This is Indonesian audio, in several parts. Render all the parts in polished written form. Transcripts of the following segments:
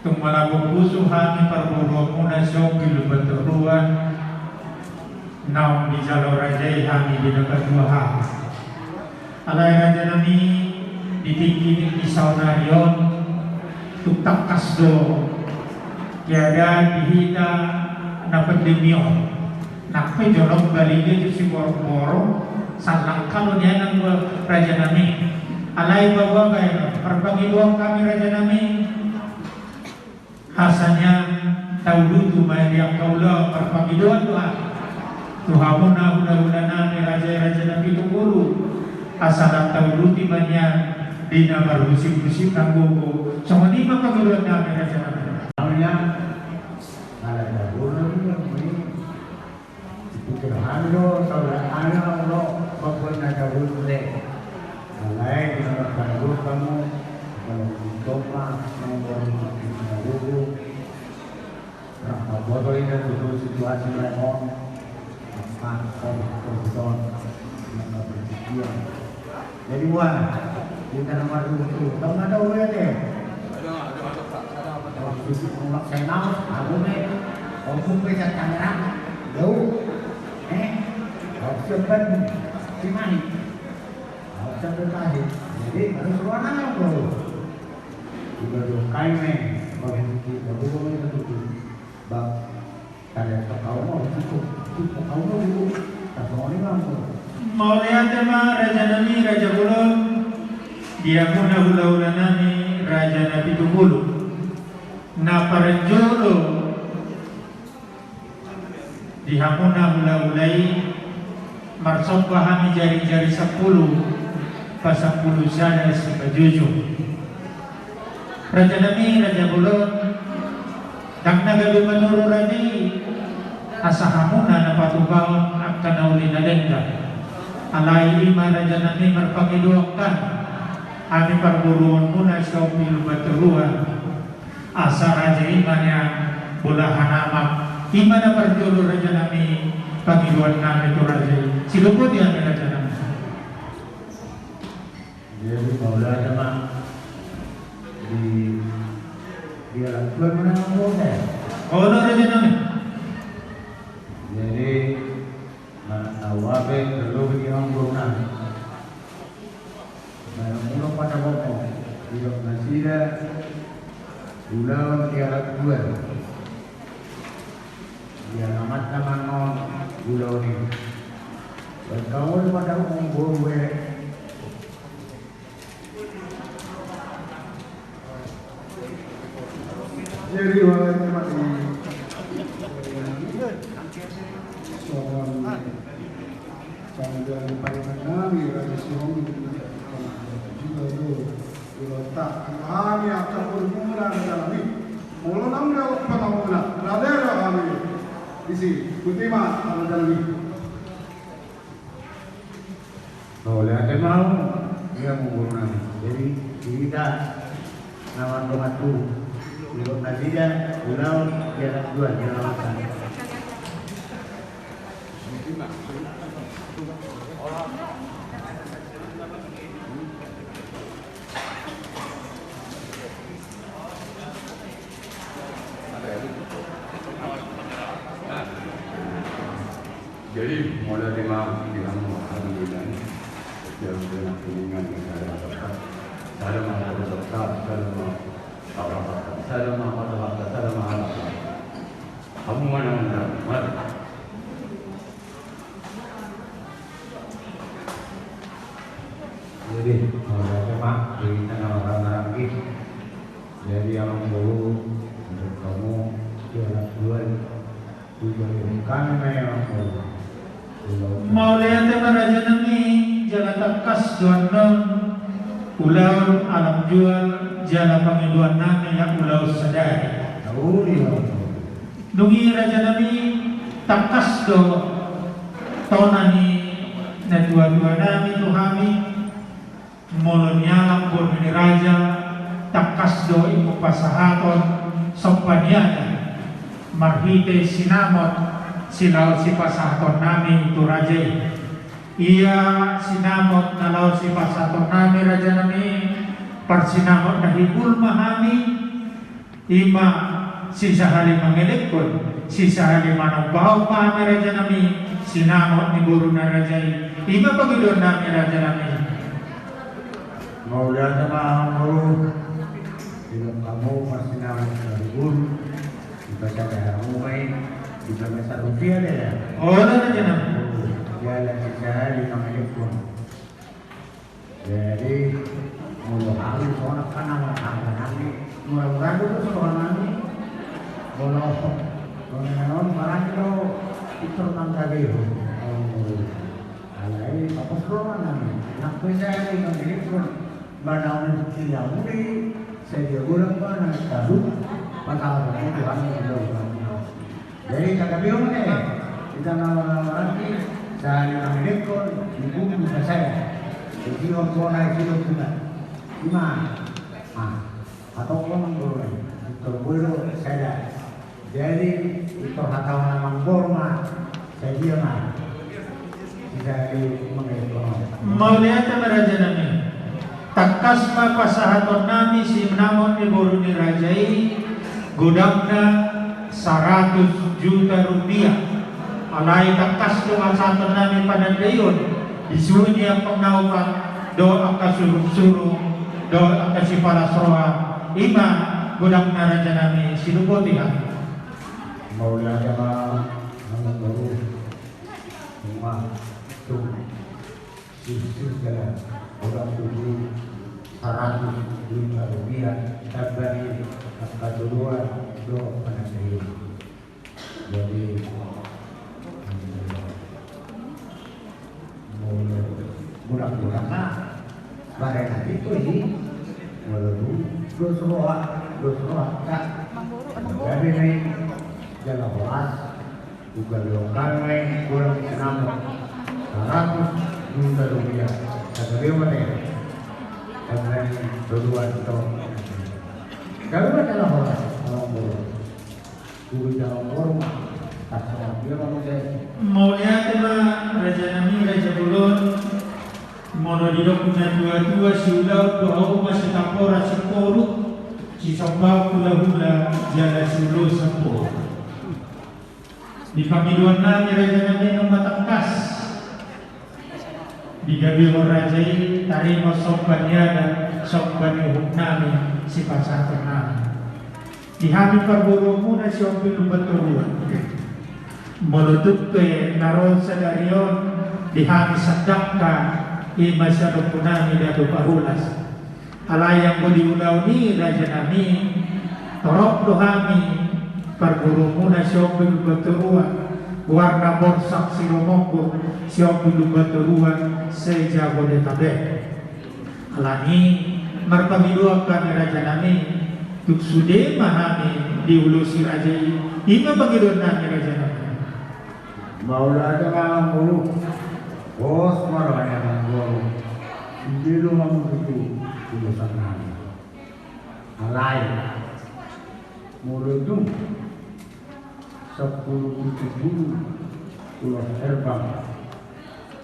Tumalago puso hami parburuang muna siya pilubateruan naong di jalo rajay hami binakadua ha. Alay raja nami ditinggi isaw na yon tuktak kasdo tiada dihita na pandemyo nakpe jorong balige si boro-boro salang kalau dia nang raja nami alay bawa kaya perpangiluang kami raja nami hasanya taulu tu maria kaula perpangiluan doa tuhamuna udah nami raja nami tunggu asal taulu timanya dina barusim nanggugo sama lima pangiluan nami raja nami namanya ada dahulu ini Kerhando, saudara lo, papun ada dulu deh. Mulai dengan dulu kamu kalau mencoba membuat dulu, berapa botol ini dulu situasi lemon, makan konsol, yang berpikir. Jadi wah, kita nomor dulu, kamu ada udah deh. Kalau fisik mulak senang, aku nih, aku bisa kamera, jauh. Observan di mana? Observan tadi. Jadi harus ruangan yang baru. Juga dua kain baru itu bab kada kau mau cukup kau mau dulu. Tak mau ni mampu. Mau lihat tema raja nami raja bulu dia puna hula nami raja nabi tungulu. Na parenjolo dihamuna hula-hulai marsok pahami jari-jari 10 pasang puluh sana si pajuju raja nami raja bulon dakna gabi manuru rani asahamuna na patubao akan nauli na denda alai lima raja nami marpangiduakan ami parburuan muna sa upilu baturua asa raja imanya bulahan amak Imana perjolo raja nami pangiluan nami tu raja siluput ya raja nami jadi maula sama di dia lakukan mana ngomongnya oh no raja nami jadi awabe perlu di ngomong nami mula pada ngomong hidup nasida ulang dia lakukan dia amat nama non pulau ini. Berkawan pada umum gue. Jadi orang mati. Soal panggilan paling kami raja suami juga tu tak kami akan bermula dalam ini. Mula namanya pengamuna. Radera kami. Isi, ultima kalau dalam ini. Boleh ada mau dia menggunakan. Jadi kita nama tomat tu, untuk nasinya ulau jalan dua jalan makan. Jadi mulai dari alhamdulillah yang dengan kuningan yang saya dapat. Saya mahu berdoa, saya mahu kamu mana? Jadi kalau mak kita orang-orang lagi, jadi yang dulu untuk kamu jalan dua tujuan kami memang mau lihat tema raja nami jalan takas doanon ulau alam jual jalan pangiluan nami yang ulau sadari dungi raja nami takas do tonani na dua-dua nami tuhami molonyalang bormini raja takas do imu pasahaton sompaniana marhite sinamot silaw si pasahaton nami itu raja iya sinamot nalaw si pasahaton nami raja nami parsinamot na hibul mahami Ima sisa hali mangelikon, sisa hali manong pa raja nami, sinamot ni guru na rajai. Ima pagidon nami raja nami. Maulian sama guru, tidak kamu masih nama guru, dibaca daerah umai, dibaca rupiah deh ya. Oh, raja nami. Dia lagi saya di namanya pun. Jadi mulut hari orang kan nama nanti mudah-mudahan itu seorang nanti kalau non barang itu itu nangka dia. Alai apa seorang nanti nak saya di namanya pun banaun tidak mudi saya dia ulang kan tahu patah itu kami itu. Jadi kata dia mana kita nanti saya di namanya pun ibu bisa saya. Jadi orang naik itu juga, gimana? Atau orang boleh, itu boleh saya. Jadi itu hatau nama forma, saya dia mah. Jadi mengenai Maulian sama raja nami. Takas ma pasahaton nami si namon ni boru ni rajai gudangna 100 juta rupiah. Alai takas dengan satu nami pada dayon. Disuruh dia pengnaukan doa kasuruh-suruh doa kasih para soa ima gudang raja nami sinupoti ha. Maulian sama nama baru rumah tu sisi jalan orang tujuh 100 juta rupiah dari kedua doa pada dayon. Jadi budak-budak barang nanti itu ini lalu terus roh tak jadi naik jalan kelas juga lokal naik kurang 100 juta rupiah kata dia mana karena kedua itu kalau jalan kelas orang bodoh guru jalan kelas tak sama dia mau Maulian sama raja nami raja bulun mono didok punya dua-dua si ulau doa masih tapora sepuluh si sombau hula-hula jala sulu 10 di pamiluan nami raja nami nomor tangkas di gabil rajai tarimo sombannya dan sombannya nami si pasar nami di hamil perburumu na si opil betul menutup ke naron sadarion di hamil sadakka ima sadukunami datu pahulas alai yang bodi ulau ni raja nami torok dohami perburumu na si opil betul warna borsak si romonggo si opil betul sejago de tabe alani marpamiluakan raja nami tuk sude mahami diulusi raja ima pagidon nami raja nami Maula jangan mulu, bos marah yang gua, di rumah itu urusan kami. Alai, mulu tu 10 pulau terbang.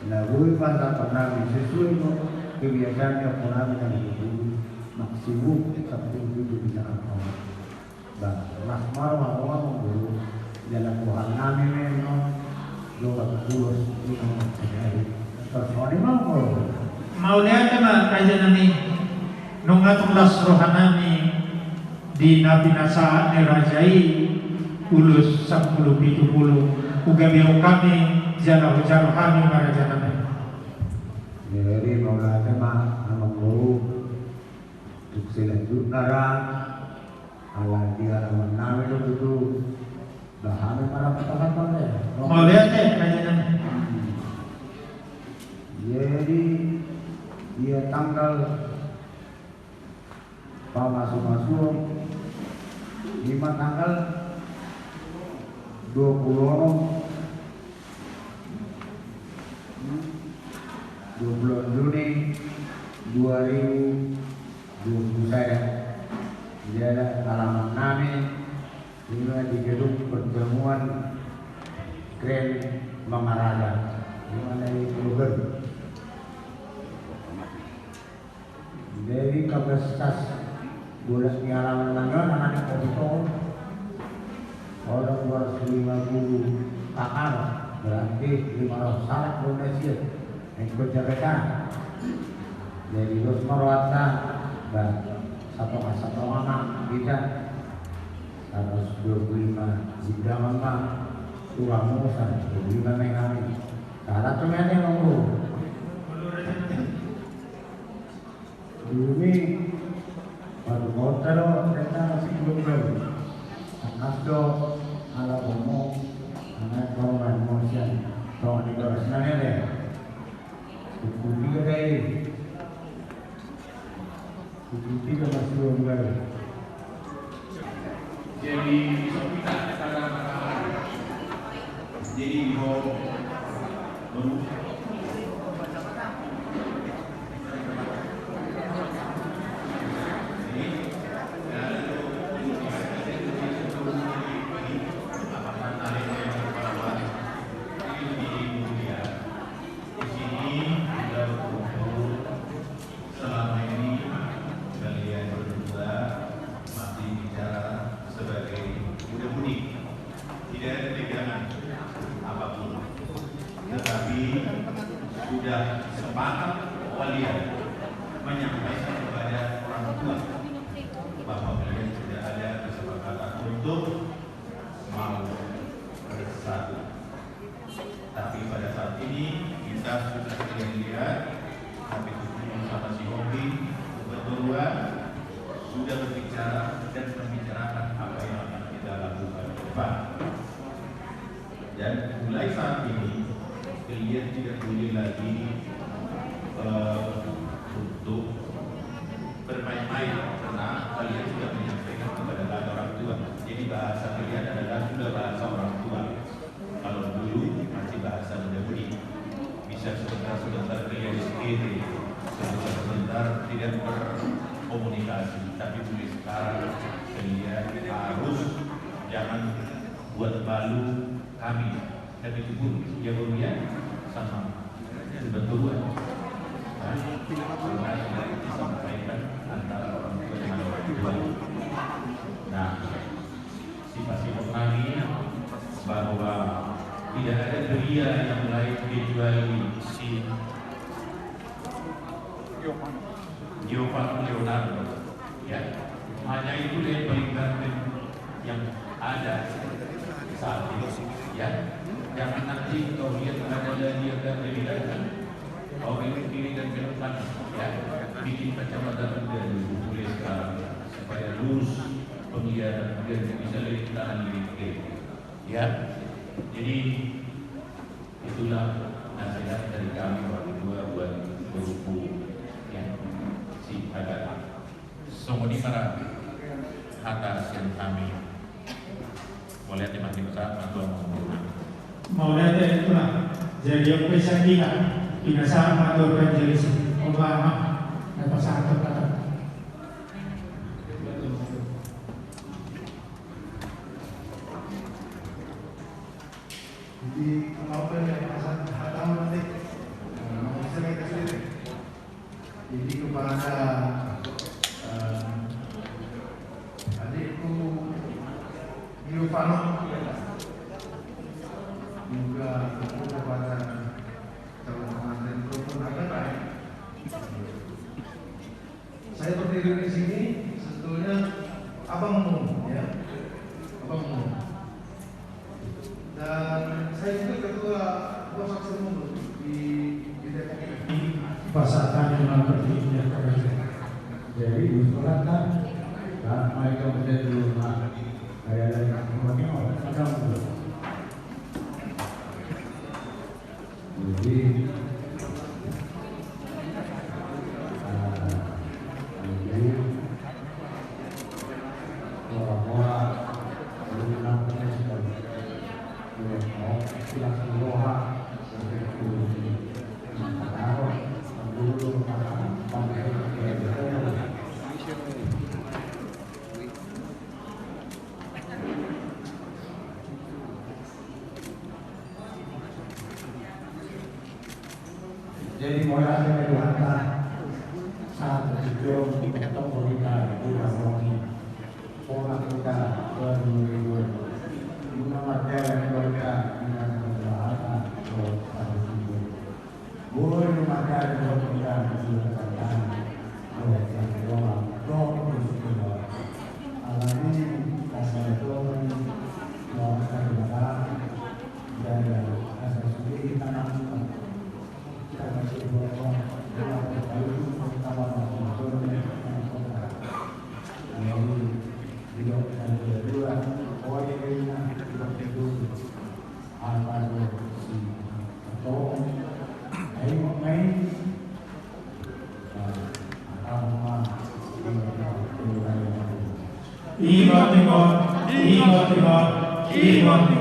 Lalu pada penami sesuai kebiasaannya penami yang itu maksimum 10 bisa apa? Bah, mas marah orang mulu dalam Tuhan kami memang Maulian sama raja nami nung atunglas rohanami di nabi nasa ni rajai ulus 10-70 ugabiyo kami jana kami maraja nami. Jadi maulian sama nama guru untuk selanjutnya ala dia nama nami itu bahami para petang-petang deh. Maulian raja nami. Jadi dia tanggal masuk 5 tanggal 20 Juni 2020 saya dia ada alamat kami juga di gedung pertemuan Grand Mangaraja di mana di Luger. Dari kapasitas Bulan siaran dengan anak kopi orang 250 kakak berarti 500 salat Indonesia yang berjalan jadi terus merawatkan dan satu anak kita 125 jidaman mah kurang musan 25 mengami salah temennya ngomong ini pada kota lo kita masih belum tahu nasdo ala bomo anak kawan motion to di garis nanya deh kudu deh kudu masih belum tahu jadi bisa kita sekarang jadi mau sudah sepakat kalian menyampaikan kepada orang tua bahwa kalian sudah ada kesepakatan untuk mau bersatu. Tapi pada saat ini kita sudah kalian lihat, tapi sama si Hobi berdua sudah berbicara dan membicarakan apa yang akan kita lakukan ke depan. Dan mulai saat ini kalian tidak boleh lagi untuk bermain-main karena kalian sudah menyampaikan kepada orang tua. Jadi bahasa kalian adalah sudah bahasa orang tua. Kalau dulu masih bahasa mendahului, bisa sebentar-sebentar kalian sendiri, sebentar-sebentar tidak berkomunikasi. Tapi mulai sekarang kalian harus jangan buat malu kami. Dan itu pun ya beruya sama berdua karena sudah disampaikan antara orang tua dengan orang tua. Nah, sifat-sifat kami bahwa tidak ada pria yang lain kecuali si Giovanni Leonardo, ya, hanya itu yang paling ganteng yang ada saat ini, ya. Jangan nanti kau lihat ada lagi akan lebih datang. Kau belok kiri dan belok kanan, ya. Bikin kacamata anda dulu boleh sekarang supaya lurus penglihatan dan bisa lebih tahan lebih baik, ya. Jadi itulah nasihat dari kami berdua buat guru, ya, si agama. Semua para atas yang kami boleh dimati besar Tuhan mengumpulkan. Maulah itulah jadi yang bisa kita sama atau evangelis Obama atau satu kata. Jadi apa yang pasal tahu nanti bisa kita sendiri. Jadi kepada adikku Giovanni juga kepada calon pengantin rukun agama. Saya berdiri di sini sebetulnya abangmu, ya, abangmu. Dan saya juga ketua saksi umum di Depok ini. Pasangan yang berdirinya kerja. Jadi usulan kan, mereka menjadi rumah kayak dari kampung ada. Jadi orang-orang menggunakan silakan doa jadi mulai dari Tuhan saat berjuang untuk memberikan Timur, Timur, Timur, Timur, Timur,